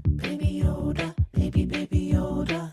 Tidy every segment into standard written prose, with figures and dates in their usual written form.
Baby Yoda, baby Yoda.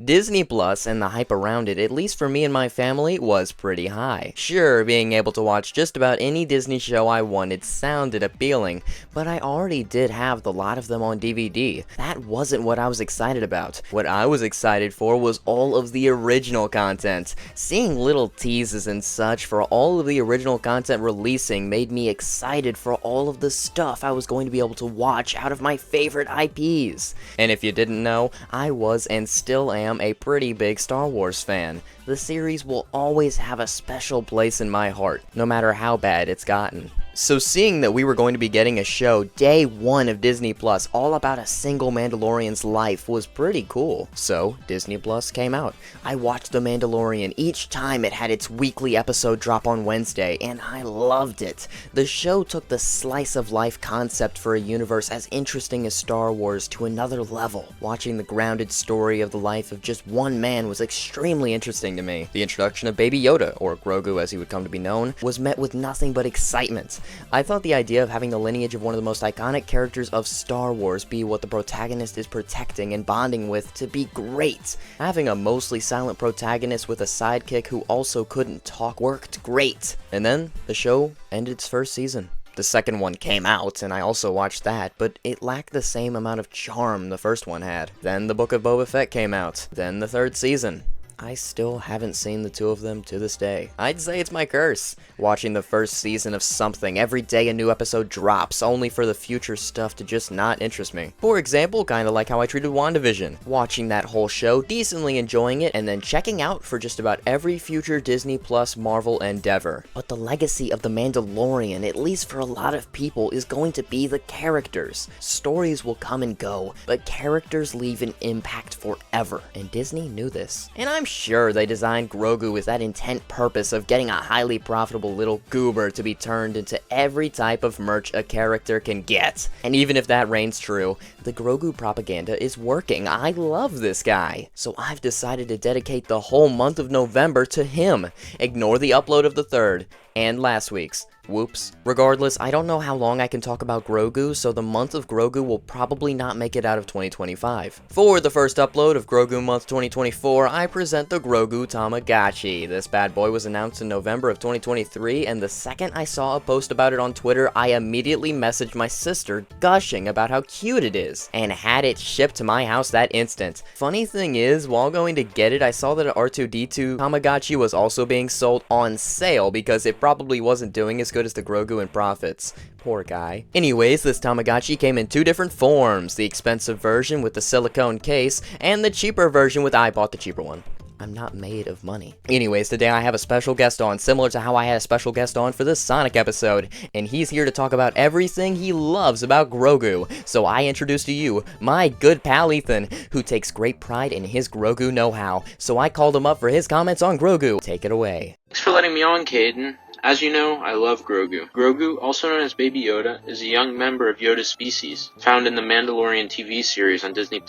Disney Plus and the hype around it, at least for me and my family, was pretty high. Sure, being able to watch just about any Disney show I wanted sounded appealing, but I already did have the lot of them on DVD. That wasn't what I was excited about. What I was excited for was all of the original content. Seeing little teases and such for all of the original content releasing made me excited for all of the stuff I was going to be able to watch out of my favorite IPs. And if you didn't know, I was and still am a pretty big Star Wars fan. The series will always have a special place in my heart, no matter how bad it's gotten. So seeing that we were going to be getting a show day one of Disney Plus all about a single Mandalorian's life was pretty cool. So Disney Plus came out. I watched The Mandalorian each time it had its weekly episode drop on Wednesday, and I loved it. The show took the slice of life concept for a universe as interesting as Star Wars to another level. Watching the grounded story of the life of just one man was extremely interesting to me. The introduction of Baby Yoda, or Grogu as he would come to be known, was met with nothing but excitement. I thought the idea of having the lineage of one of the most iconic characters of Star Wars be what the protagonist is protecting and bonding with to be great. Having a mostly silent protagonist with a sidekick who also couldn't talk worked great. And then, the show ended its first season. The second one came out, and I also watched that, but it lacked the same amount of charm the first one had. Then the Book of Boba Fett came out. Then the third season. I still haven't seen the two of them to this day. I'd say it's my curse, watching the first season of something every day a new episode drops, only for the future stuff to just not interest me. For example, kinda like how I treated WandaVision, watching that whole show, decently enjoying it, and then checking out for just about every future Disney Plus Marvel endeavor. But the legacy of The Mandalorian, at least for a lot of people, is going to be the characters. Stories will come and go, but characters leave an impact forever, and Disney knew this. And I'm sure they designed Grogu with that intent purpose of getting a highly profitable little goober to be turned into every type of merch a character can get. And even if that reigns true, the Grogu propaganda is working. I love this guy. So I've decided to dedicate the whole month of November to him. Ignore the upload of the 3rd and last week's. Whoops. Regardless, I don't know how long I can talk about Grogu, so the month of Grogu will probably not make it out of 2025. For the first upload of Grogu Month 2024, I present the Grogu Tamagotchi. This bad boy was announced in November of 2023, and the second I saw a post about it on Twitter, I immediately messaged my sister, gushing about how cute it is, and had it shipped to my house that instant. Funny thing is, while going to get it, I saw that an R2-D2 Tamagotchi was also being sold on sale because it probably wasn't doing as good as the Grogu in profits. Poor guy. Anyways, this Tamagotchi came in two different forms, the expensive version with the silicone case, and the cheaper version with I bought the cheaper one. I'm not made of money. Anyways, today I have a special guest on, similar to how I had a special guest on for the Sonic episode, and he's here to talk about everything he loves about Grogu. So I introduce to you my good pal Ethan, who takes great pride in his Grogu know-how. So I called him up for his comments on Grogu. Take it away. Thanks for letting me on, Caden. As you know, I love Grogu. Grogu, also known as Baby Yoda, is a young member of Yoda's species, found in the Mandalorian TV series on Disney+.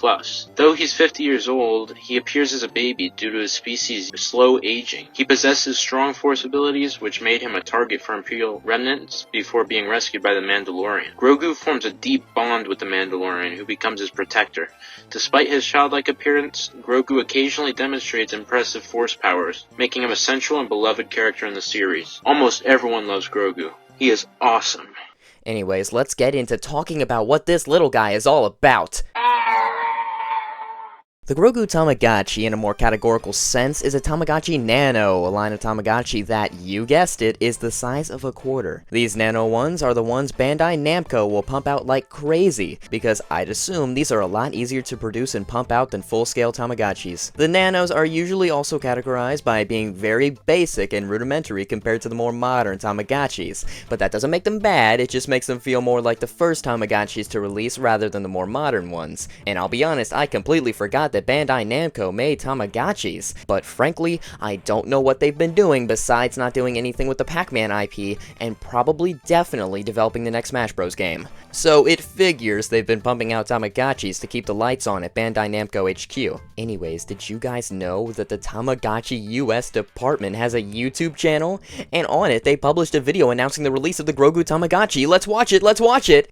Though he's 50 years old, he appears as a baby due to his species' slow aging. He possesses strong force abilities, which made him a target for Imperial remnants before being rescued by the Mandalorian. Grogu forms a deep bond with the Mandalorian, who becomes his protector. Despite his childlike appearance, Grogu occasionally demonstrates impressive force powers, making him a central and beloved character in the series. Almost everyone loves Grogu. He is awesome. Anyways, let's get into talking about what this little guy is all about. The Grogu Tamagotchi, in a more categorical sense, is a Tamagotchi Nano, a line of Tamagotchi that, you guessed it, is the size of a quarter. These Nano ones are the ones Bandai Namco will pump out like crazy, because I'd assume these are a lot easier to produce and pump out than full-scale Tamagotchis. The Nanos are usually also categorized by being very basic and rudimentary compared to the more modern Tamagotchis, but that doesn't make them bad, it just makes them feel more like the first Tamagotchis to release rather than the more modern ones. And I'll be honest, I completely forgot forgot that Bandai Namco made Tamagotchis, but frankly, I don't know what they've been doing besides not doing anything with the Pac-Man IP, and probably definitely developing the next Smash Bros. Game. So it figures they've been pumping out Tamagotchis to keep the lights on at Bandai Namco HQ. Anyways, did you guys know that the Tamagotchi US department has a YouTube channel? And on it, they published a video announcing the release of the Grogu Tamagotchi. Let's watch it, let's watch it!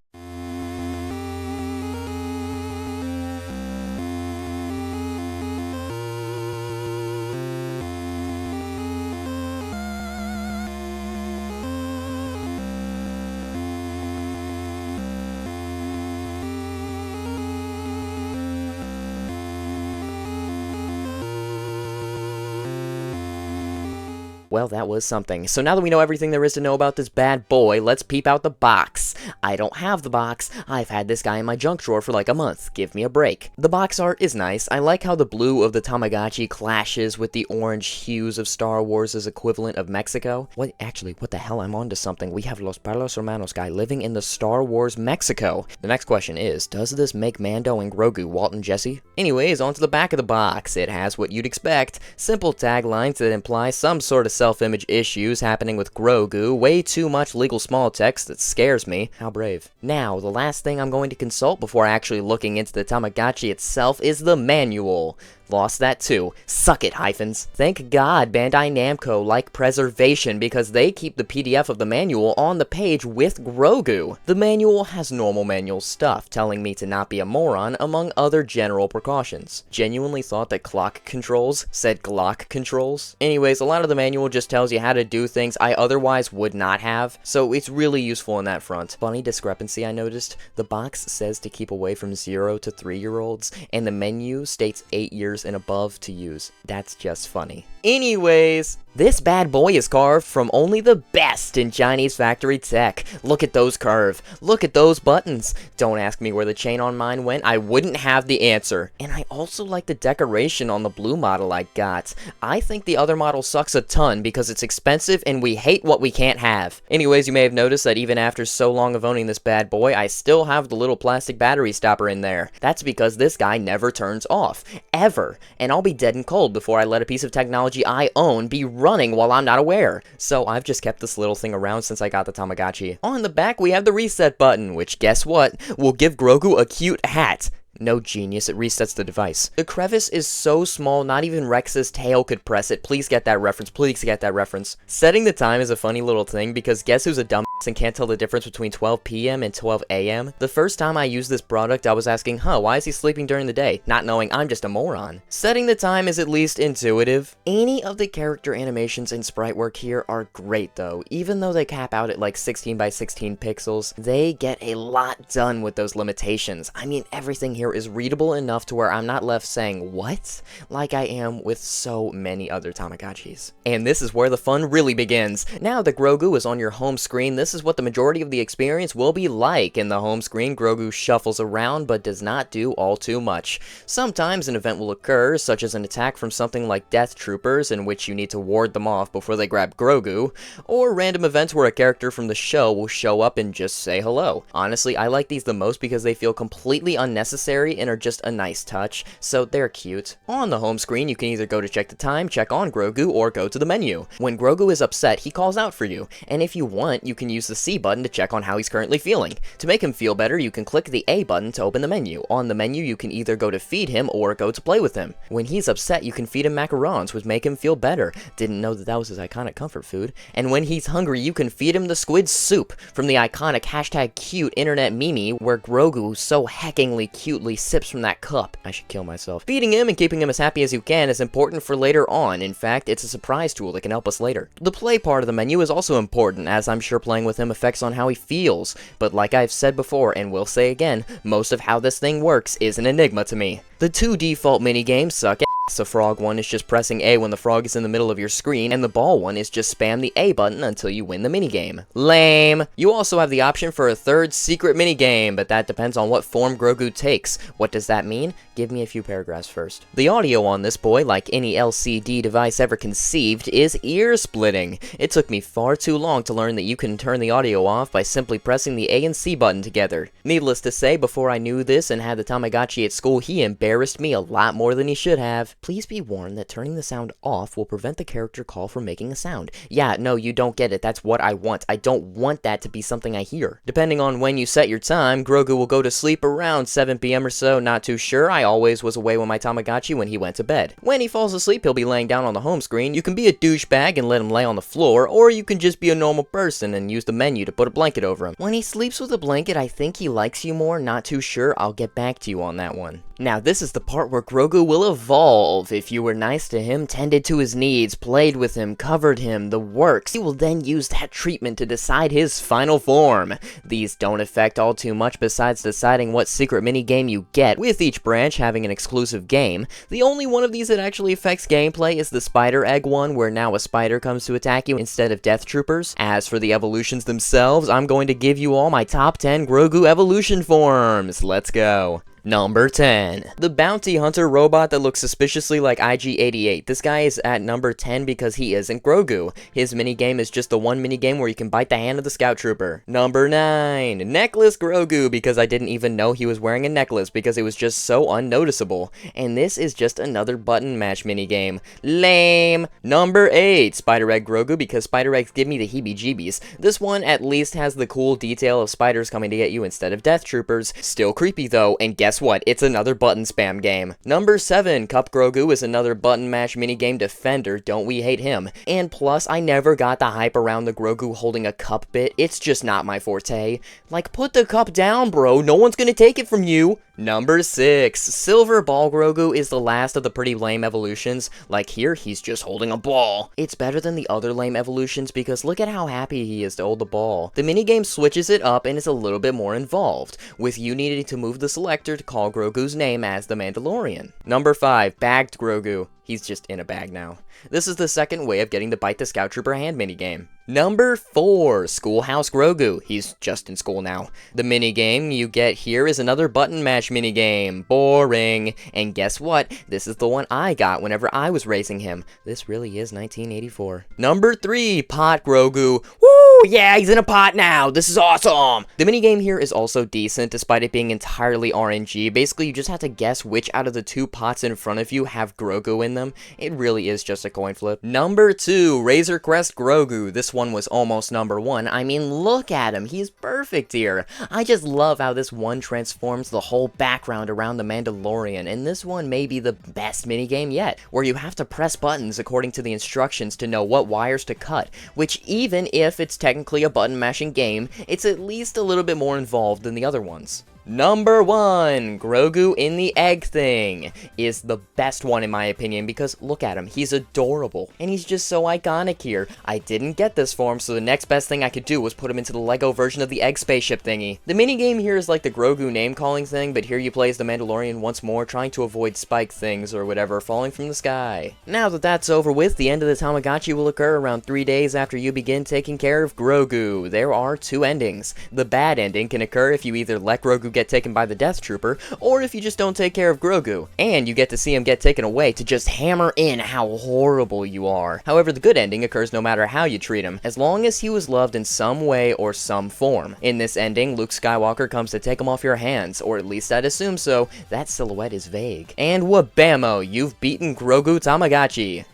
Well, that was something. So now that we know everything there is to know about this bad boy, let's peep out the box. I don't have the box. I've had this guy in my junk drawer for like a month. Give me a break. The box art is nice. I like how the blue of the Tamagotchi clashes with the orange hues of Star Wars' equivalent of Mexico. What the hell? I'm onto something. We have Los Palos Hermanos guy living in the Star Wars Mexico. The next question is, does this make Mando and Grogu Walt and Jesse? Anyways, onto the back of the box. It has what you'd expect. Simple taglines that imply some sort of self-image issues happening with Grogu, way too much legal small text that scares me. How brave. Now, the last thing I'm going to consult before actually looking into the Tamagotchi itself is the manual. Lost that too. Suck it, hyphens. Thank God Bandai Namco like preservation because they keep the PDF of the manual on the page with Grogu. The manual has normal manual stuff, telling me to not be a moron, among other general precautions. Genuinely thought that clock controls said Glock controls. Anyways, a lot of the manual just tells you how to do things I otherwise would not have, so it's really useful in that front. Funny discrepancy I noticed, the box says to keep away from 0 to 3-year-olds, and the menu states 8 years and above to use. That's just funny. Anyways, this bad boy is carved from only the best in Chinese factory tech. Look at those curve. Look at those buttons. Don't ask me where the chain on mine went. I wouldn't have the answer. And I also like the decoration on the blue model I got. I think the other model sucks a ton because it's expensive and we hate what we can't have. Anyways, you may have noticed that even after so long of owning this bad boy, I still have the little plastic battery stopper in there. That's because this guy never turns off. Ever. And I'll be dead and cold before I let a piece of technology I own be running while I'm not aware. So I've just kept this little thing around since I got the Tamagotchi. On the back we have the reset button, which guess what? Will give Grogu a cute hat. No genius, it resets the device. The crevice is so small, not even Rex's tail could press it. Please get that reference, please get that reference. Setting the time is a funny little thing because guess who's a dumbass and can't tell the difference between 12 p.m. and 12 a.m.? The first time I used this product, I was asking, why is he sleeping during the day? Not knowing I'm just a moron. Setting the time is at least intuitive. Any of the character animations and sprite work here are great though. Even though they cap out at like 16 by 16 pixels, they get a lot done with those limitations. I mean, everything here is readable enough to where I'm not left saying, what? Like I am with so many other Tamagotchis. And this is where the fun really begins. Now that Grogu is on your home screen, this is what the majority of the experience will be like. In the home screen, Grogu shuffles around but does not do all too much. Sometimes an event will occur, such as an attack from something like Death Troopers, in which you need to ward them off before they grab Grogu, or random events where a character from the show will show up and just say hello. Honestly, I like these the most because they feel completely unnecessary and are just a nice touch, so they're cute. On the home screen, you can either go to check the time, check on Grogu, or go to the menu. When Grogu is upset, he calls out for you, and if you want, you can use the C button to check on how he's currently feeling. To make him feel better, you can click the A button to open the menu. On the menu, you can either go to feed him or go to play with him. When he's upset, you can feed him macarons, which make him feel better. Didn't know that was his iconic comfort food. And when he's hungry, you can feed him the squid soup from the iconic #cute internet meme where Grogu so heckingly cutely sips from that cup. I should kill myself. Feeding him and keeping him as happy as you can is important for later on. In fact, it's a surprise tool that can help us later. The play part of the menu is also important, as I'm sure playing with him affects on how he feels. But like I've said before, and will say again, most of how this thing works is an enigma to me. The two default minigames suck ass. The frog one is just pressing A when the frog is in the middle of your screen, and the ball one is just spam the A button until you win the minigame. Lame! You also have the option for a third secret minigame, but that depends on what form Grogu takes. What does that mean? Give me a few paragraphs first. The audio on this boy, like any LCD device ever conceived, is ear-splitting. It took me far too long to learn that you can turn turn the audio off by simply pressing the A and C button together. Needless to say, before I knew this and had the Tamagotchi at school, he embarrassed me a lot more than he should have. Please be warned that turning the sound off will prevent the character call from making a sound. Yeah, no, you don't get it. That's what I want. I don't want that to be something I hear. Depending on when you set your time, Grogu will go to sleep around 7 p.m. or so, not too sure. I always was away with my Tamagotchi when he went to bed. When he falls asleep, he'll be laying down on the home screen. You can be a douchebag and let him lay on the floor, or you can just be a normal person and use the menu to put a blanket over him. When he sleeps with a blanket, I think he likes you more, not too sure. I'll get back to you on that one. Now, this is the part where Grogu will evolve. If you were nice to him, tended to his needs, played with him, covered him, the works, he will then use that treatment to decide his final form. These don't affect all too much besides deciding what secret minigame you get, with each branch having an exclusive game. The only one of these that actually affects gameplay is the spider egg one, where now a spider comes to attack you instead of death troopers. As for the evolutions themselves, I'm going to give you all my top 10 Grogu evolution forms. Let's go. Number 10. The bounty hunter robot that looks suspiciously like IG-88. This guy is at number 10 because he isn't Grogu. His minigame is just the one minigame where you can bite the hand of the scout trooper. Number 9. Necklace Grogu, because I didn't even know he was wearing a necklace because it was just so unnoticeable. And this is just another button mash minigame. Lame. Number 8. Spider Egg Grogu, because spider eggs give me the heebie-jeebies. This one at least has the cool detail of spiders coming to get you instead of death troopers. Still creepy though, and guess what? It's another button spam game. Number 7, Cup Grogu is another button mash minigame defender. Don't we hate him? And plus, I never got the hype around the Grogu holding a cup bit. It's just not my forte. Like, put the cup down, bro. No one's gonna take it from you. Number 6, Silver Ball Grogu is the last of the pretty lame evolutions. Like here, he's just holding a ball. It's better than the other lame evolutions because look at how happy he is to hold the ball. The minigame switches it up and is a little bit more involved, with you needing to move the selector to call Grogu's name as the Mandalorian. Number 5, Bagged Grogu. He's just in a bag now. This is the second way of getting to bite the Scout Trooper hand minigame. Number 4, Schoolhouse Grogu. He's just in school now. The minigame you get here is another button mash minigame. Boring. And guess what? This is the one I got whenever I was racing him. This really is 1984. Number 3, Pot Grogu. Woo! Yeah, he's in a pot now. This is awesome. The minigame here is also decent despite it being entirely RNG. Basically, you just have to guess which out of the 2 pots in front of you have Grogu in them. It really is just a coin flip. Number 2, Razor Crest Grogu. This one was almost number 1. I mean, look at him. He's perfect here. I just love how this one transforms the whole background around the Mandalorian, and this one may be the best minigame yet, where you have to press buttons according to the instructions to know what wires to cut, which even if it's technically a button mashing game, it's at least a little bit more involved than the other ones. Number 1, Grogu in the egg thing, is the best one in my opinion because look at him, he's adorable, and he's just so iconic here. I didn't get this for him, so the next best thing I could do was put him into the Lego version of the egg spaceship thingy. The minigame here is like the Grogu name calling thing, but here you play as the Mandalorian once more, trying to avoid spike things or whatever falling from the sky. Now that that's over with, the end of the Tamagotchi will occur around 3 days after you begin taking care of Grogu. There are 2 endings. The bad ending can occur if you either let Grogu get taken by the Death Trooper, or if you just don't take care of Grogu, and you get to see him get taken away to just hammer in how horrible you are. However, the good ending occurs no matter how you treat him, as long as he was loved in some way or some form. In this ending, Luke Skywalker comes to take him off your hands, or at least I'd assume so. That silhouette is vague. And wabamo, you've beaten Grogu Tamagotchi.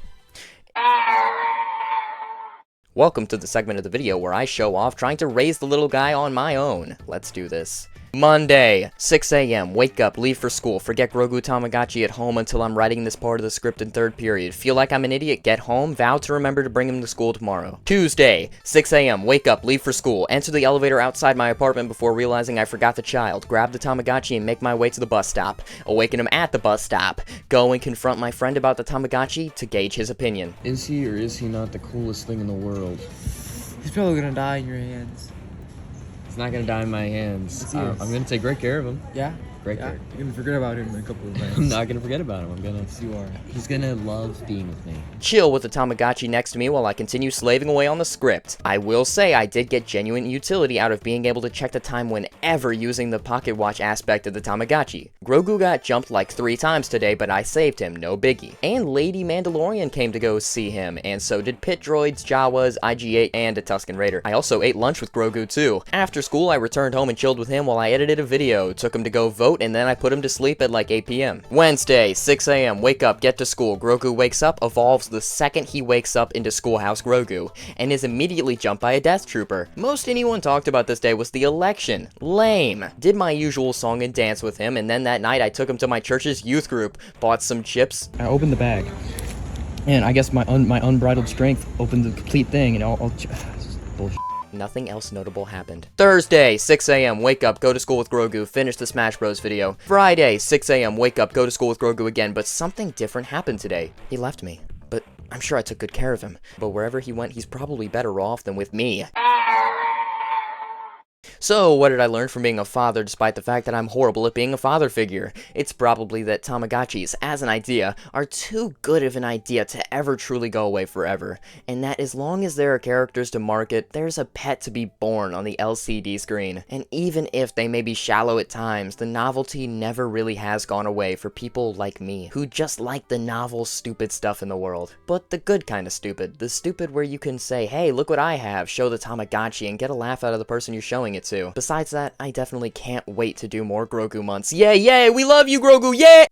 Welcome to the segment of the video where I show off trying to raise the little guy on my own. Let's do this. Monday, 6 a.m. Wake up, leave for school. Forget Grogu Tamagotchi at home until I'm writing this part of the script in 3rd period. Feel like I'm an idiot? Get home. Vow to remember to bring him to school tomorrow. Tuesday, 6 a.m. Wake up, leave for school. Enter the elevator outside my apartment before realizing I forgot the child. Grab the Tamagotchi and make my way to the bus stop. Awaken him at the bus stop. Go and confront my friend about the Tamagotchi to gauge his opinion. Is he or is he not the coolest thing in the world? He's probably gonna die in your hands. He's not gonna die in my hands. I'm gonna take great care of him. Yeah? right Yeah, there. you can forget about him in a couple of months. I'm not gonna forget about him. I'm gonna. Yes, you are. He's gonna love being with me. Chill with the Tamagotchi next to me while I continue slaving away on the script. I will say I did get genuine utility out of being able to check the time whenever using the pocket watch aspect of the Tamagotchi. Grogu got jumped like 3 times today, but I saved him, no biggie. And Lady Mandalorian came to go see him, and so did Pit Droids, Jawas, IG-8, and a Tusken Raider. I also ate lunch with Grogu too. After school, I returned home and chilled with him while I edited a video, took him to go vote, and then I put him to sleep at like 8 p.m. Wednesday, 6 a.m, wake up, get to school. Grogu wakes up, evolves the second he wakes up into Schoolhouse Grogu, and is immediately jumped by a Death Trooper. Most anyone talked about this day was the election. Lame. Did my usual song and dance with him, and then that night I took him to my church's youth group, bought some chips. I opened the bag, and I guess my unbridled strength opened the complete thing, and all bullshit. Nothing else notable happened. Thursday, 6 a.m, wake up, go to school with Grogu, finish the Smash Bros video. Friday, 6 a.m, wake up, go to school with Grogu again, but something different happened today. He left me, but I'm sure I took good care of him. But wherever he went, he's probably better off than with me. So, what did I learn from being a father despite the fact that I'm horrible at being a father figure? It's probably that Tamagotchis, as an idea, are too good of an idea to ever truly go away forever, and that as long as there are characters to market, there's a pet to be born on the LCD screen. And even if they may be shallow at times, the novelty never really has gone away for people like me, who just like the novel, stupid stuff in the world. But the good kind of stupid, the stupid where you can say, hey, look what I have, show the Tamagotchi, and get a laugh out of the person you're showing it to. Besides that, I definitely can't wait to do more Grogu months. Yay, yay, we love you, Grogu, yay!